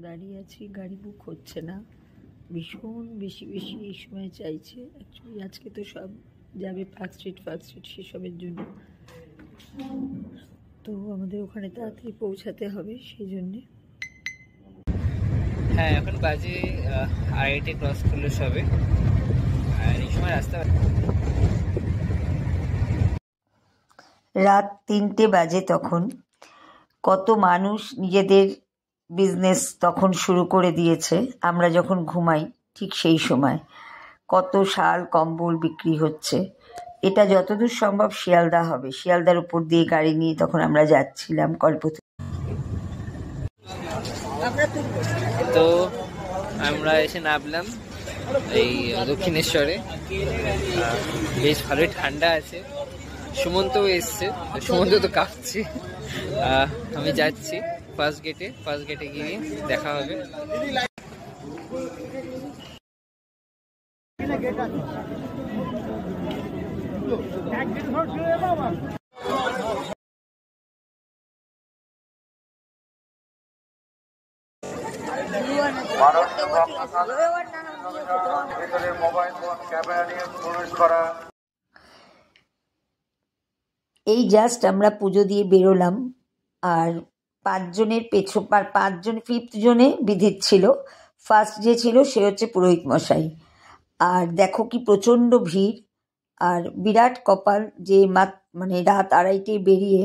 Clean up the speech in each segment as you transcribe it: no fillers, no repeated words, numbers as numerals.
দাঁড়িয়ে আছি, গাড়ি বুক হচ্ছে না, ভীষণ বেশি বেশি এই সময় চাইছে। অ্যাকচুয়ালি আজকে তো সব যাবে পার্ক স্ট্রিট সেসবের জন্য, তো আমাদের ওখানে তাড়াতাড়ি পৌঁছাতে হবে সেই জন্যে। হ্যাঁ, এখন বাজে 2:30 ক্রস করলো সবে, আর এই সময় রাস্তা রাত 3টে বাজে। তখন কত মানুষ নিজেদের বিজনেস তখন শুরু করে দিয়েছে। আমরা যখন ঘুমাই ঠিক সেই সময় কত শাল কম্বল বিক্রি হচ্ছে। এটা যতদূর সম্ভব শিয়ালদা হবে, শিয়ালদার উপর দিয়ে গাড়ি নিয়ে তখন আমরা যাচ্ছিলাম কল্পতরু। তো আমরা এসে নামলাম এই দক্ষিণেশ্বরে। বেশ ভালোই ঠান্ডা আছে। সুমন্তও এসছে, সুমন্ত তো কাঁপছে। আমি যাচ্ছি ফার্স্ট গেটে গিয়ে দেখা হবে। এই জাস্ট আমরা পুজো দিয়ে বেরোলাম, আর 5জন 5th জনে বিধির ছিল। ফার্স্ট যে ছিল সে হচ্ছে পুরোহিত মশাই। আর দেখো কি প্রচণ্ড ভিড়, আর বিরাট কপাল যে মানে রাত 2:30 বেরিয়ে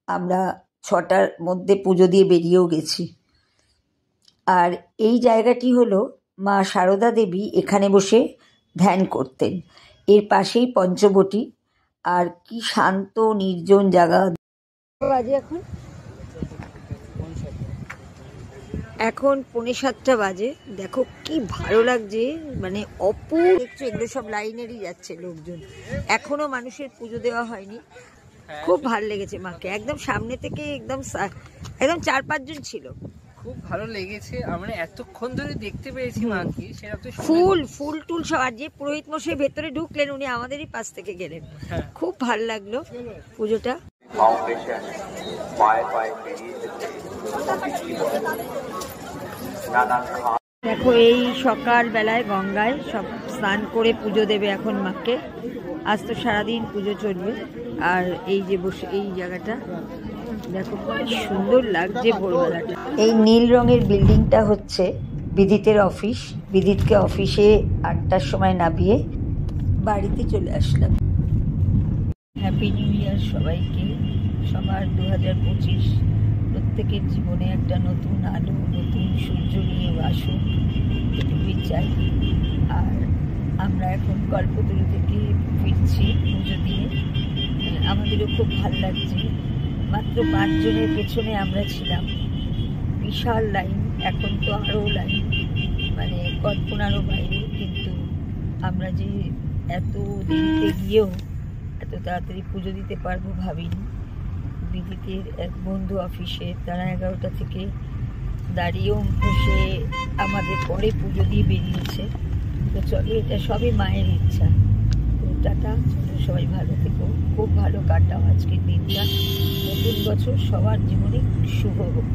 আমরা 6টার মধ্যে পুজো দিয়ে বেরিয়েও গেছি। আর এই জায়গাটি হলো মা সারদা দেবী এখানে বসে ধ্যান করতেন। এর পাশেই পঞ্চবটী, আর কি শান্ত নির্জন জায়গা। বাজে এখন 6:45 বাজে। দেখো কি ভালো লাগছে, মানে অপূর্ব দেখছো। এগুলো সব লাইনেরই যাচ্ছে লোকজন, এখনো মানুষের পুজো দেওয়া হয়নি। খুব ভালো লেগেছে মাকে, একদম সামনে থেকে একদম 4-5 জন ছিল। খুব ভালো লেগেছে, আমরা এতক্ষণ ধরে দেখতে পেয়েছি মাকে। সেটা তো ফুল টুল সব। আর যে পুরোহিত মশাই ভেতরে ঢুকলেন উনি আমাদেরই পাশ থেকে গেলেন। খুব ভালো লাগলো পুজোটা। দেখো এই সকাল বেলায় গঙ্গায় সব স্নান করে পুজো দেবে এখন মাকে। আজ তো সারাদিন পুজো চলবে। আর এই যে বসে এই জায়গাটা দেখো কি সুন্দর লাগছে ভোরবেলাটা। এই নীল রঙের বিল্ডিংটা হচ্ছে বিদিতের অফিস। বিদিতকে অফিসে 8টার সময় নামিয়ে বাড়িতে চলে আসলাম। হ্যাপি নিউ ইয়ার সবাইকে। সবার 2025 প্রত্যেকের জীবনে একটা নতুন আলো, নতুন সূর্য নিয়ে আসুক, এটুকুই চাই। আর আমরা এখন কল্পতরু থেকে ফিরছি পুজো দিয়ে। আমাদেরও খুব ভালো লাগছে। মাত্র 5 জনের পেছনে আমরা ছিলাম, বিশাল লাইন। এখন তো আরও লাইন, মানে কল্পনারও বাইরে। কিন্তু আমরা যে এত দেরিতে গিয়েও এত তাড়াতাড়ি পুজো দিতে পারবো ভাবিনি। বিদিতের এক বন্ধু অফিসে, তারা 11টা থেকে দাঁড়িয়েও বসে আমাদের পরে পুজো দিয়ে বেরিয়েছে। তো চলো, এটা সবই মায়ের ইচ্ছা। তো টাটা, চলো সবাই ভালো থেকো, খুব ভালো কাটাও আজকের দিনটা। নতুন বছর সবার জীবনে শুভ হোক।